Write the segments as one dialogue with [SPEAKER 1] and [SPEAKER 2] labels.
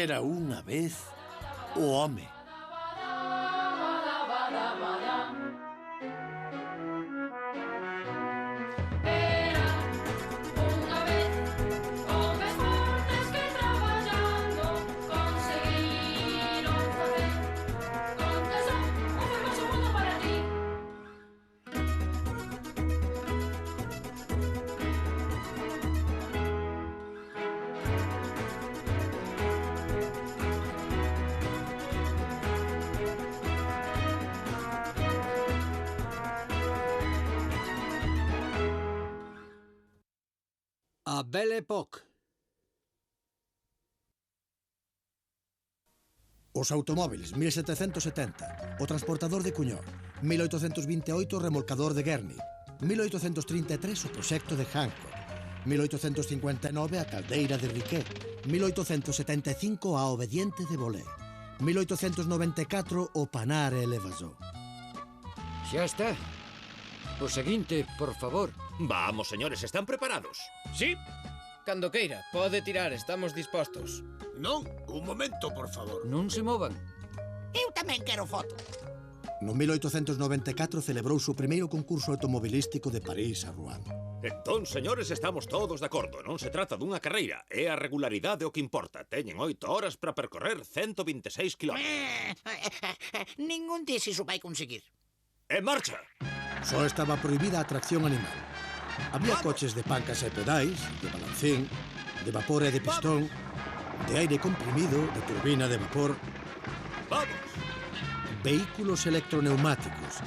[SPEAKER 1] Era unha vez o home.
[SPEAKER 2] A Belle Époque.
[SPEAKER 3] Os automóviles, 1770. O transportador de Cuñor. 1828, o remolcador de Guerny. 1833, o proxecto de Hancock. 1859, a caldeira de Riquet. 1875, a obediente de Bolé. 1894, o panar e Levasseur.
[SPEAKER 2] Xa está. O seguinte, por favor.
[SPEAKER 4] Vamos, señores, ¿están preparados?
[SPEAKER 5] Sí. Cando queira, pode tirar, estamos dispostos.
[SPEAKER 6] Non, un momento, por favor.
[SPEAKER 2] Non se movan.
[SPEAKER 7] Eu tamén quero foto.
[SPEAKER 3] No 1894 celebrouse o primeiro concurso automobilístico de París a Rouen.
[SPEAKER 4] Entón, señores, estamos todos de acordo. Non se trata dunha carreira. É a regularidade o que importa. Teñen 8 horas para percorrer 126 km.
[SPEAKER 7] Ningún deses o vai conseguir.
[SPEAKER 4] En marcha!
[SPEAKER 3] Só estaba prohibida a tracción animal. Había coches de pancas e pedais, de balancín, de vapor e de pistón, de aire comprimido, de turbina de vapor...
[SPEAKER 4] ¡Vamos!
[SPEAKER 3] Vehículos electroneumáticos,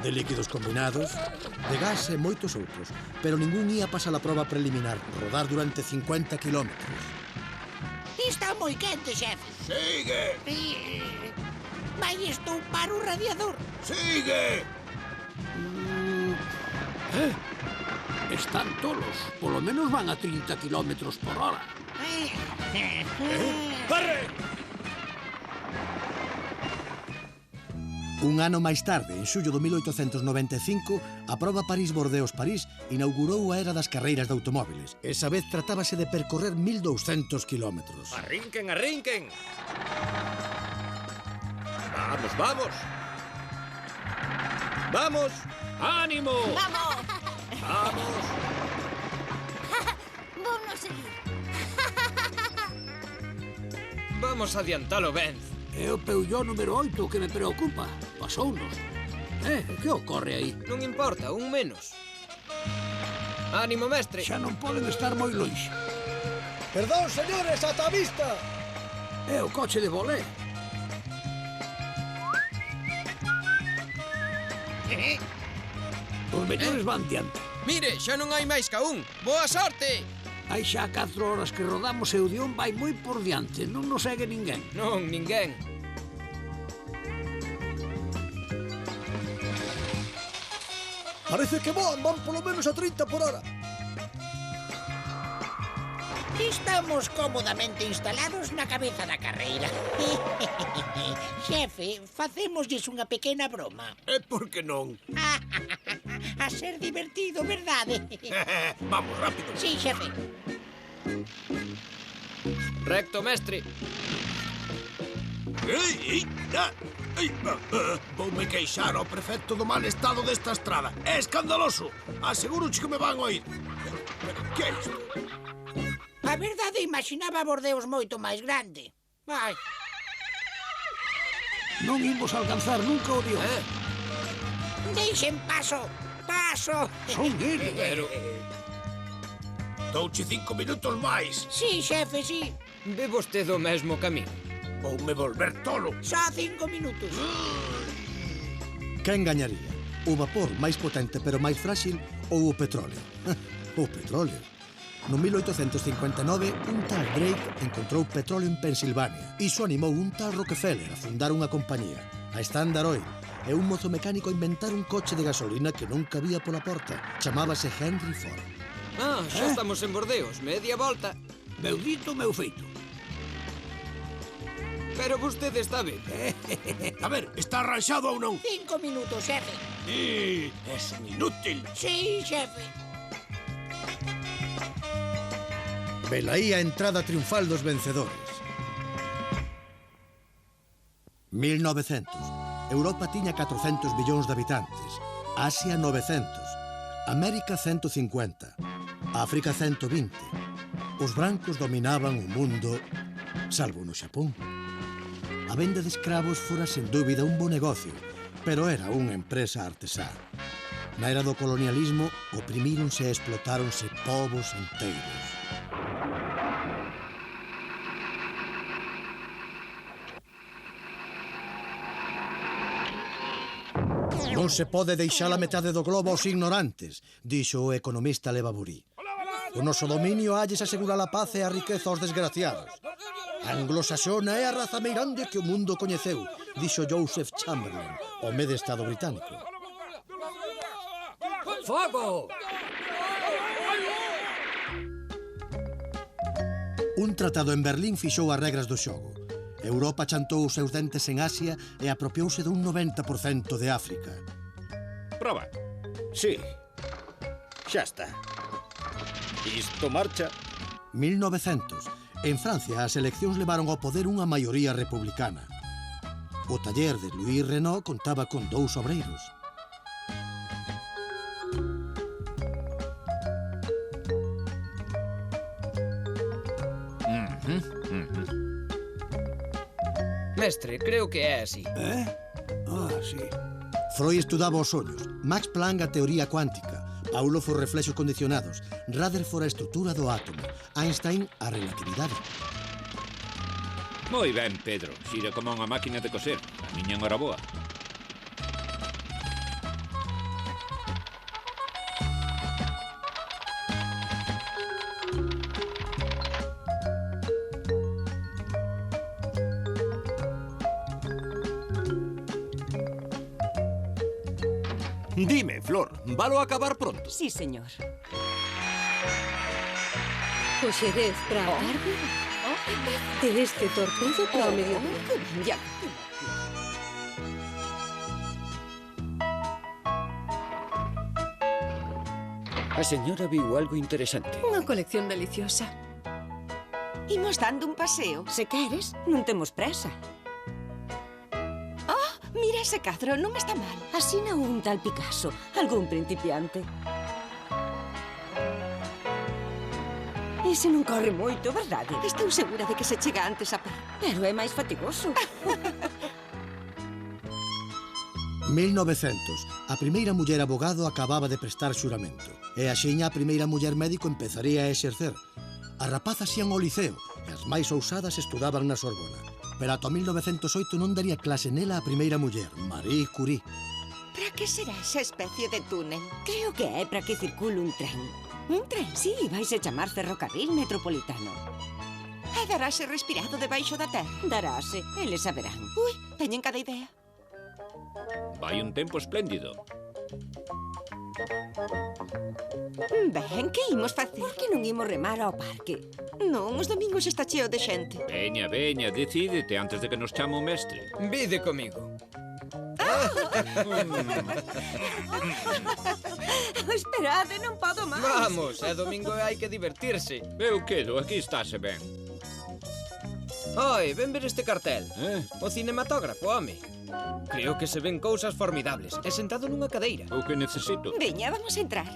[SPEAKER 3] de líquidos combinados, de gas e moitos outros, pero ningún ía pasar a prova preliminar, rodar durante 50 kilómetros.
[SPEAKER 7] Está moi quente, xefe.
[SPEAKER 6] Sigue!
[SPEAKER 7] Vai estoupar o radiador.
[SPEAKER 6] Sigue!
[SPEAKER 2] Están tolos. Polo menos van a 30 kilómetros por hora.
[SPEAKER 4] ¡Corre!
[SPEAKER 3] Un ano máis tarde, en xullo de 1895, a prova París-Bordeos-París inaugurou a era das carreiras de automóviles. Esa vez tratábase de percorrer 1200 kilómetros.
[SPEAKER 4] ¡Arrinquen, arrinquen! ¡Vamos, vamos! ¡Vamos! ¡Ánimo!
[SPEAKER 8] ¡Vamos!
[SPEAKER 4] ¡Vamos!
[SPEAKER 8] Vamos seguir.
[SPEAKER 5] Vamos adiantalo ben.
[SPEAKER 2] É o Peugeot número 8 que me preocupa. Pasounos. Que ocorre aí?
[SPEAKER 5] Non importa, un menos. Ánimo, mestre.
[SPEAKER 2] Xa non poden estar moi longe.
[SPEAKER 3] Perdón, señores, ata a vista!
[SPEAKER 2] É o coche de Bolé. Os mellores van diante.
[SPEAKER 5] Mire, xa non hai máis ca un. Boa sorte!
[SPEAKER 2] Hai xa 4 horas que rodamos e o Dion vai moi por diante. Non nos segue ninguén.
[SPEAKER 5] Non, ninguén.
[SPEAKER 3] Parece que van polo menos a 30 por hora.
[SPEAKER 7] Estamos cómodamente instalados na cabeza da carreira. Xefe, facémoslles unha pequena broma.
[SPEAKER 6] E por que non?
[SPEAKER 7] A ser divertido, verdade?
[SPEAKER 6] Vamos, rápido.
[SPEAKER 7] Sí, xefe.
[SPEAKER 5] Recto, mestre.
[SPEAKER 6] Voume queixar ao prefecto do mal estado desta estrada. É escandaloso. Aseguroche que me van oír. Que é isto?
[SPEAKER 7] A verdade, imaginaba Bordeos moito máis grande. Ai.
[SPEAKER 2] Non imos alcanzar nunca o Dion.
[SPEAKER 7] Deixen paso. Paso.
[SPEAKER 2] Son eles.
[SPEAKER 5] Pero...
[SPEAKER 6] Douche 5 minutos máis.
[SPEAKER 7] Sí, xefe, sí.
[SPEAKER 5] Ve vostede o mesmo camiño.
[SPEAKER 6] Voume volver tolo.
[SPEAKER 7] Só 5 minutos.
[SPEAKER 3] Quen gañaría? O vapor máis potente pero máis frágil ou o petróleo? O petróleo. No 1859, un tal Drake encontrou petróleo en Pensilvania. Iso animou un tal Rockefeller a fundar unha compañía, a Standard Oil, e un mozo mecánico a inventar un coche de gasolina que non cabía pola porta. Chamábase Henry Ford.
[SPEAKER 5] Xa estamos en Bordeos, media volta.
[SPEAKER 2] Meu dito, meu feito.
[SPEAKER 5] Pero vostede está ben.
[SPEAKER 6] A ver, está arranxado ou non?
[SPEAKER 7] 5 minutos, xefe.
[SPEAKER 6] Es un inútil.
[SPEAKER 7] Sí, xefe.
[SPEAKER 3] Velaí a entrada triunfal dos vencedores. 1900. Europa tiña 400 millóns de habitantes. Asia 900. América 150. África 120. Os brancos dominaban o mundo, salvo no Xapón. A venda de escravos fora sen dúbida un bo negocio, pero era unha empresa artesá. Na era do colonialismo, oprimíronse e explotáronse povos inteiros. Non se pode deixar a metade do globo aos ignorantes, dixo o economista Levaburí. O noso dominio halles asegurar a paz e a riqueza aos desgraciados. A anglosaxona é a raza meirande que o mundo coñeceu, dixo Joseph Chamberlain, home de Estado británico.
[SPEAKER 5] Fogo!
[SPEAKER 3] Un tratado en Berlín fixou as regras do xogo. Europa chantou os seus dentes en Asia e apropiouse dun 90% de África.
[SPEAKER 4] Proba. Sí. Xa está. Isto marcha.
[SPEAKER 3] 1900. En Francia, as eleccións levaron ao poder unha maioría republicana. O taller de Louis Renault contaba con 2 obreiros.
[SPEAKER 5] Mestre, creo que é así.
[SPEAKER 1] Sí.
[SPEAKER 3] Freud estudaba os ollos, Max Planck a teoría cuántica, Paulo foi reflexos condicionados, Rutherford a estrutura do átomo, Einstein a relatividade.
[SPEAKER 4] Moi ben, Pedro. Xira como unha máquina de coser. A miña enhoraboa.
[SPEAKER 1] Dime, Flor, valo a acabar pronto?
[SPEAKER 8] Sí, señor.
[SPEAKER 9] O xerez para a tarde e este torpedo para o mediodía.
[SPEAKER 8] Ya.
[SPEAKER 5] A señora viu algo interesante.
[SPEAKER 9] Unha colección deliciosa.
[SPEAKER 8] Imos dando un paseo. Se queres, non temos presa. Oh, mira ese cadro, non está mal. Asina un tal Picasso, algún principiante. Ese non corre moito, verdade? Estou segura de que se chega antes a pé. Pero é máis fatigoso.
[SPEAKER 3] 1900. A primeira muller abogado acababa de prestar xuramento. E axiña a primeira muller médico empezaría a exercer. As rapazas ian ao liceo e as máis ousadas estudaban na Sorbona. Pero ata 1908 non daría clase nela a primeira muller, Marie Curie.
[SPEAKER 8] Para que será esa especie de túnel? Creo que é para que circule un tren. Un tren? Sí, vaise chamar ferrocarril metropolitano. E darase respirado debaixo da terra? Darase, eles saberán. Ui, teñen cada idea.
[SPEAKER 4] Vai un tempo espléndido.
[SPEAKER 8] Ben, que imos facer? Por que non imos remar ao parque? Non, os domingos está cheo de xente.
[SPEAKER 4] Veña, veña, decídete antes de que nos chame o mestre.
[SPEAKER 5] Vide comigo.
[SPEAKER 8] Esperade, non podo máis.
[SPEAKER 5] Vamos, é domingo e hai que divertirse.
[SPEAKER 4] Eu quedo, aquí estáse ben.
[SPEAKER 5] Oi, ven ver este cartel.
[SPEAKER 4] Eh?
[SPEAKER 5] O cinematógrafo, home. Creo que se ven cousas formidables. É sentado nunha cadeira.
[SPEAKER 4] O que necesito.
[SPEAKER 8] Veña, vamos a entrar.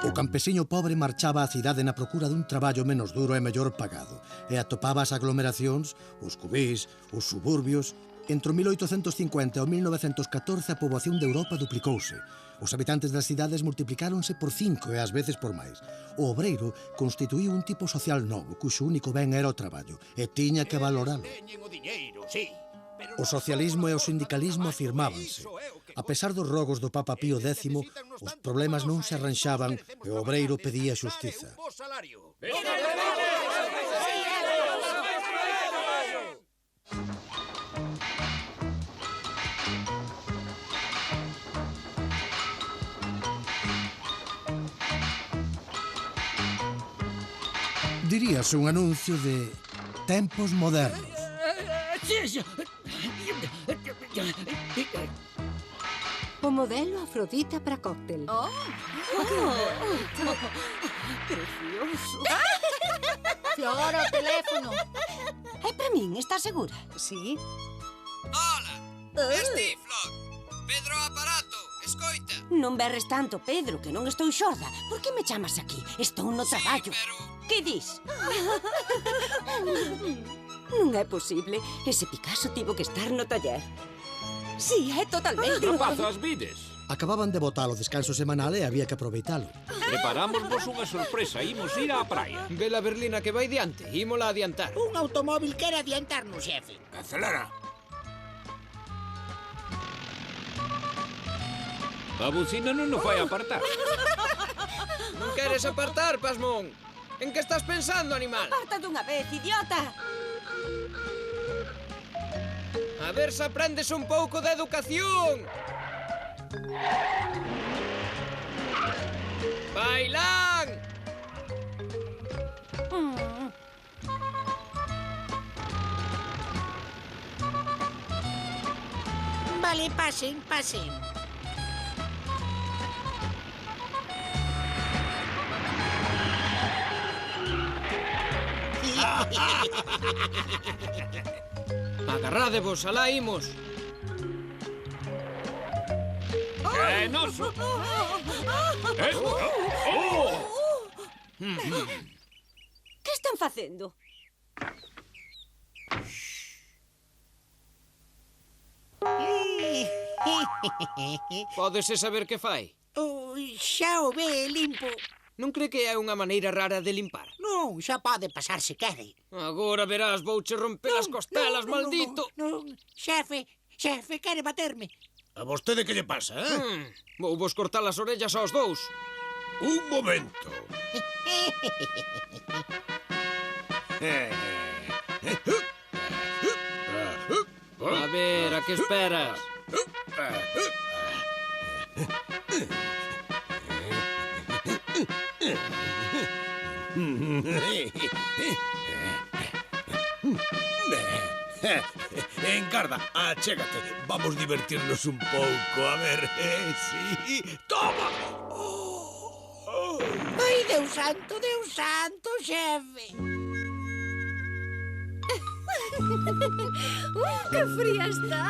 [SPEAKER 3] O campesiño pobre marchaba á cidade na procura dun traballo menos duro e mellor pagado e atopaba as aglomeracións, os cubís, os suburbios. Entre o 1850 e o 1914 a poboación de Europa duplicouse. Os habitantes das cidades multiplicáronse por 5 e ás veces por máis. O obreiro constituíu un tipo social novo, cuxo único ben era o traballo, e tiña que valoralo. O socialismo e o sindicalismo afirmábanse. A pesar dos rogos do Papa Pío X, os problemas non se arranxaban e o obreiro pedía xustiza. Diríase un anuncio de tempos modernos.
[SPEAKER 9] O modelo Afrodita para cóctel.
[SPEAKER 8] Precioso.
[SPEAKER 7] Flor, o teléfono.
[SPEAKER 8] É para min, está segura?
[SPEAKER 9] Sí.
[SPEAKER 5] Ola! Este, Flor. Pedro Aparato, escoita.
[SPEAKER 8] Non berres tanto, Pedro, que non estou xorda. Por que me chamas aquí? Estou no traballo.
[SPEAKER 5] pero...
[SPEAKER 8] Que dis? Non é posible. Ese Picasso tivo que estar no taller. Sí, é totalmente.
[SPEAKER 4] Rapazas, vides?
[SPEAKER 3] Acababan de botar o descanso semanal e había que aproveitalo.
[SPEAKER 4] Preparámosvos unha sorpresa, imos ir á praia.
[SPEAKER 5] Ve la berlina que vai diante, ímola adiantar.
[SPEAKER 7] Un automóvil quere adiantarnos, xefe.
[SPEAKER 6] Acelera.
[SPEAKER 4] A bucina non nos vai apartar.
[SPEAKER 5] Non queres apartar, pasmón? En que estás pensando, animal?
[SPEAKER 8] Aparta dunha vez, idiota.
[SPEAKER 5] A ver se aprendes un pouco de educación. Bailán!
[SPEAKER 7] Vale, pasen, pasen.
[SPEAKER 5] Agarradevos, alá imos.
[SPEAKER 4] Que noso! Oh!
[SPEAKER 8] Que están facendo?
[SPEAKER 5] Pódese saber que fai?
[SPEAKER 7] Xa o ve limpo.
[SPEAKER 5] Non cree que é unha maneira rara de limpar?
[SPEAKER 7] Non, xa pode pasar se quere.
[SPEAKER 5] Agora verás, vouche romper as costelas, maldito.
[SPEAKER 7] Non, xefe, quere baterme.
[SPEAKER 6] A vostede que lle pasa,
[SPEAKER 5] Vou vos cortar as orellas aos dous.
[SPEAKER 6] Un momento.
[SPEAKER 5] A ver, a que esperas?
[SPEAKER 6] Encarda, achégate. Vamos divertirnos un pouco. A ver, sí. Toma!
[SPEAKER 7] Ai, Deus santo, xefe.
[SPEAKER 9] Que fría está.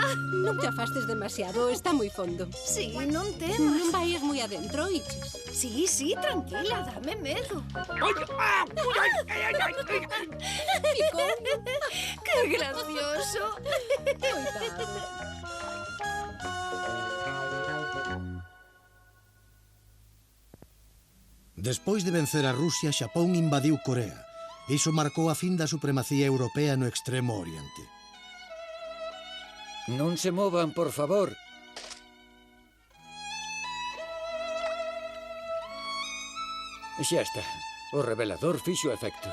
[SPEAKER 9] Non te afastes demasiado, está moi fondo.
[SPEAKER 10] Sí, non
[SPEAKER 9] Non
[SPEAKER 10] temas.
[SPEAKER 9] vayas moi adentro, Ichis.
[SPEAKER 10] Sí, sí, tranquila, dame medo. ¡Qué gracioso!
[SPEAKER 9] Coitado.
[SPEAKER 3] Despois de vencer a Rusia, Xapón invadiu Corea. Iso marcou a fin da supremacía europea no extremo oriente.
[SPEAKER 11] Non se movan, por favor. Xa está. O revelador fixo efecto.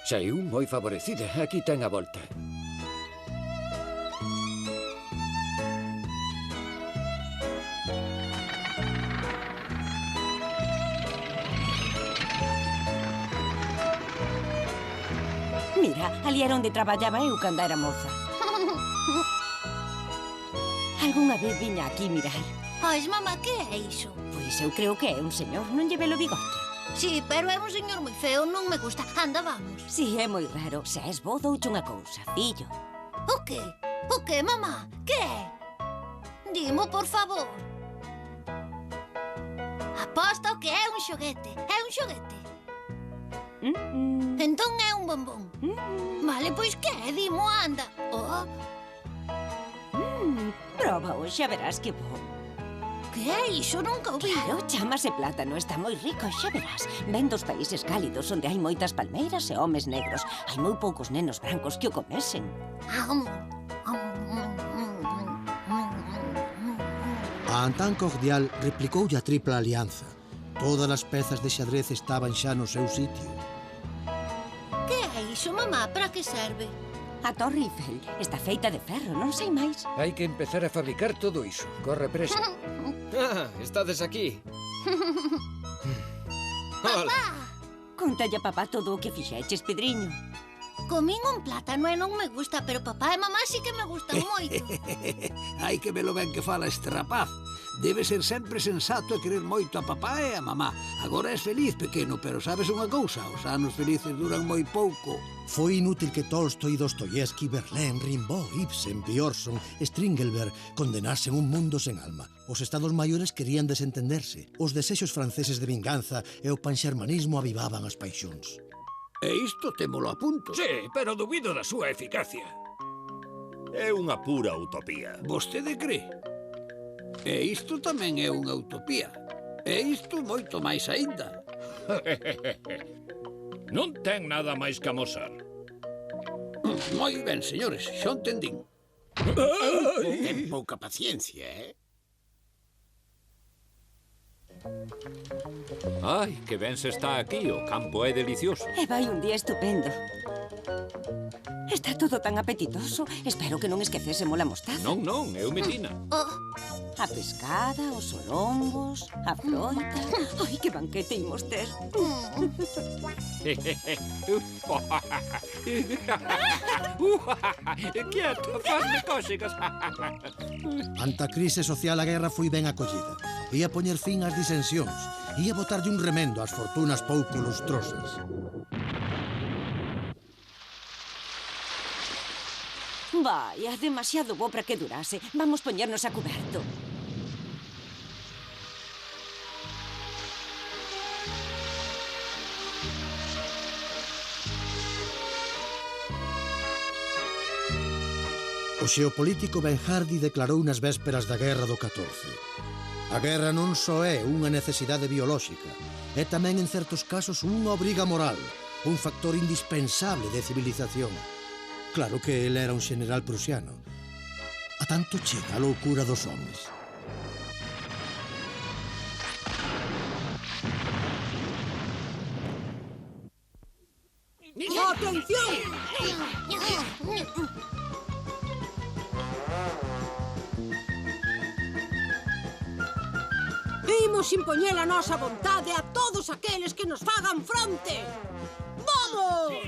[SPEAKER 11] Saíu moi favorecida. Aquí ten a volta.
[SPEAKER 8] Mira, ali era onde traballaba eu cando era moza. Algúnha vez viña aquí mirar.
[SPEAKER 10] Pois, mamá, que é iso?
[SPEAKER 8] Pois eu creo que é un señor, non lle ve o bigote.
[SPEAKER 10] Sí, pero é un señor moi feo, non me gusta. Anda, vamos.
[SPEAKER 8] Si, é moi raro. Se és bo, douche unha cousa, fillo.
[SPEAKER 10] O que? O que, mamá? Que é? Dimo, por favor. Aposto que é un xoguete. É un xoguete. Entón é un bombón. Vale, pois que é? Dimo, anda. Oh,
[SPEAKER 8] Proba hoxe, verás que bo.
[SPEAKER 10] que é iso? Nunca o vi.
[SPEAKER 8] Claro, chamase plátano, está moi rico, xa verás. Ven dos países cálidos onde hai moitas palmeiras e homes negros. Hai moi poucos nenos brancos que o comesen.
[SPEAKER 3] A Antán Cordial replicoulle a Tripla Alianza. Todas as pezas de xadrez estaban xa no seu sitio.
[SPEAKER 10] Que é iso, mamá? Para que serve?
[SPEAKER 8] A Torre Eiffel está feita de ferro, non sei máis.
[SPEAKER 11] Hai que empezar a fabricar todo iso. Corre presa.
[SPEAKER 5] Estades aquí. Hola.
[SPEAKER 8] Contalle a papá todo o que fixeches, Pedriño.
[SPEAKER 10] Comín un plátano e non me gusta, pero papá e mamá sí que me gustan moito.
[SPEAKER 2] Ai que me lo ben que fala este rapaz. Debe ser sempre sensato e querer moito a papá e a mamá. Agora és feliz, pequeno, pero sabes unha cousa? Os anos felices duran moi pouco.
[SPEAKER 3] Foi inútil que Tolstoi, Dostoievski, Verlaine, Rimbaud, Ibsen, Björnson, Stringelberg condenasen un mundo sen alma. Os estados maiores querían desentenderse. Os desexos franceses de vinganza e o panxermanismo avivaban as paixóns.
[SPEAKER 2] E isto témolo a punto.
[SPEAKER 6] Sí, pero dubido da súa eficacia.
[SPEAKER 4] É unha pura utopía.
[SPEAKER 2] Vostede cree? E isto tamén é unha utopía. E isto moito máis aínda.
[SPEAKER 6] Non ten nada máis que amosar.
[SPEAKER 2] Moi ben, señores, xa entendín.
[SPEAKER 6] Ten pouca paciencia,
[SPEAKER 4] Ai, que ben se está aquí, o campo é delicioso.
[SPEAKER 8] E vai un día estupendo. Está todo tan apetitoso. Espero que non esquecésemos a mostaza.
[SPEAKER 4] Non, é o medina.
[SPEAKER 8] A pescada, os solongos, a froita... Ai, que banquete imos ter.
[SPEAKER 4] Quieto, fazme cóxicas.
[SPEAKER 3] Ante a crise social, a guerra foi ben acollida. Ia poñer fin ás disensións. Ia botarlle un remendo ás fortunas pouco lustrosas.
[SPEAKER 8] Vaya, demasiado bo para que durase. Vamos poñernos a coberto.
[SPEAKER 3] O xeopolítico Ben Hardy declarou nas vésperas da Guerra do 14. A guerra non só é unha necesidade biolóxica, é tamén en certos casos unha obriga moral, un factor indispensable de civilización. Claro que ele era un xeneral prusiano. A tanto chega a loucura dos homes.
[SPEAKER 9] ¡Atención! Imos impoñer a nosa vontade a todos aqueles que nos fagan fronte. Vamos!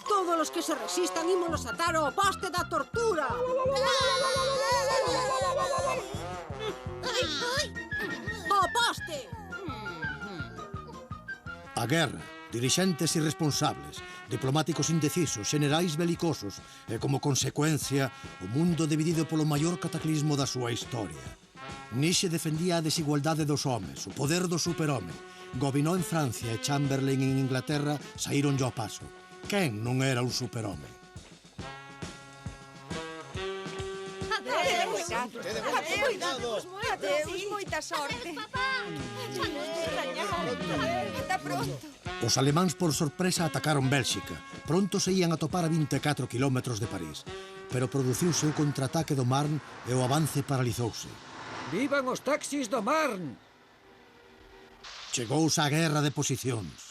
[SPEAKER 9] Todos os que se resistan ímonos atar ao poste da tortura. Ao poste!
[SPEAKER 3] A guerra, dirixentes irresponsables, diplomáticos indecisos, xenerais belicosos e, como consecuencia, o mundo dividido polo maior cataclismo da súa historia. Nietzsche defendía a desigualdade dos homes, o poder do superhome. Gobineau en Francia e Chamberlain en Inglaterra saíron ao paso. Quen non era un superhome?
[SPEAKER 8] Adeus, moita sorte. Ata pronto.
[SPEAKER 3] Os alemáns por sorpresa atacaron Bélxica. Pronto se ían a topar a 24 kilómetros de París. Pero produciuse o contraataque do Marne e o avance paralizouse.
[SPEAKER 5] Vivan os taxis do Marne!
[SPEAKER 3] Chegouse a guerra de posicións.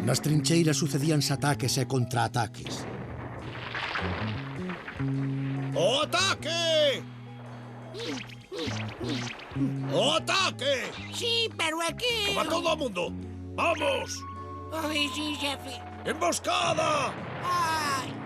[SPEAKER 3] Nas trincheiras sucedíanse ataques e contraataques.
[SPEAKER 6] O ataque! O ataque!
[SPEAKER 7] Sí, pero é que...
[SPEAKER 6] ¡Va todo o mundo! ¡Vamos!
[SPEAKER 7] Ai, sí, xefe.
[SPEAKER 6] ¡Emboscada!
[SPEAKER 7] Ai.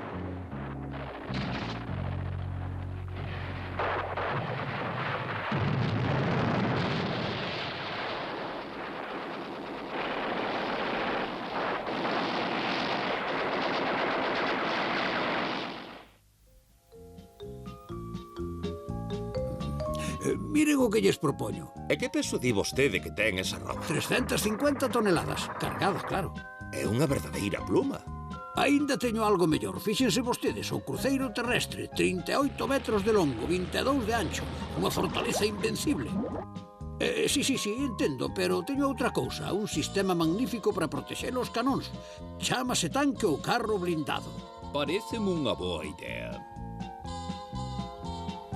[SPEAKER 2] Miren o que lles propoño.
[SPEAKER 4] E que peso di vostede que ten esa ropa?
[SPEAKER 2] 350 toneladas, cargadas, claro.
[SPEAKER 4] É unha verdadeira pluma.
[SPEAKER 2] Aínda teño algo mellor. Fíxense vostedes, o cruceiro terrestre, 38 metros de longo, 22 de ancho, unha fortaleza invencible. Sí, entendo, pero teño outra cousa, un sistema magnífico para protexer os canóns. Chámase tanque ou carro blindado.
[SPEAKER 4] Paréceme unha boa idea.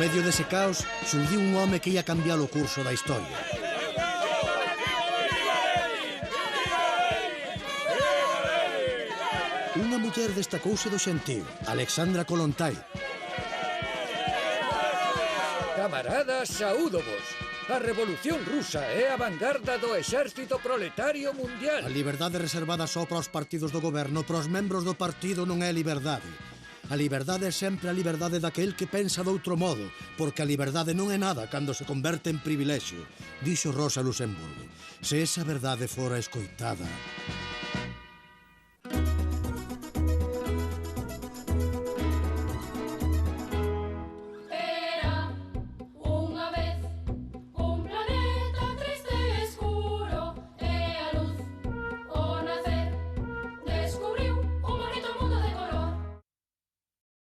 [SPEAKER 3] medio dese caos, surdiu un home que ia cambiar o curso da historia. Unha muller destacouse do xentío, Alexandra Kollontai.
[SPEAKER 11] Camaradas, saúdovos. A Revolución Rusa é a vanguarda do exército proletario mundial.
[SPEAKER 3] A liberdade reservada só para os partidos do goberno, para os membros do partido non é liberdade. A liberdade é sempre a liberdade daquel que pensa de outro modo, porque a liberdade non é nada cando se converte en privilexio, dixo Rosa Luxemburgo. Se esa verdade fora escoitada...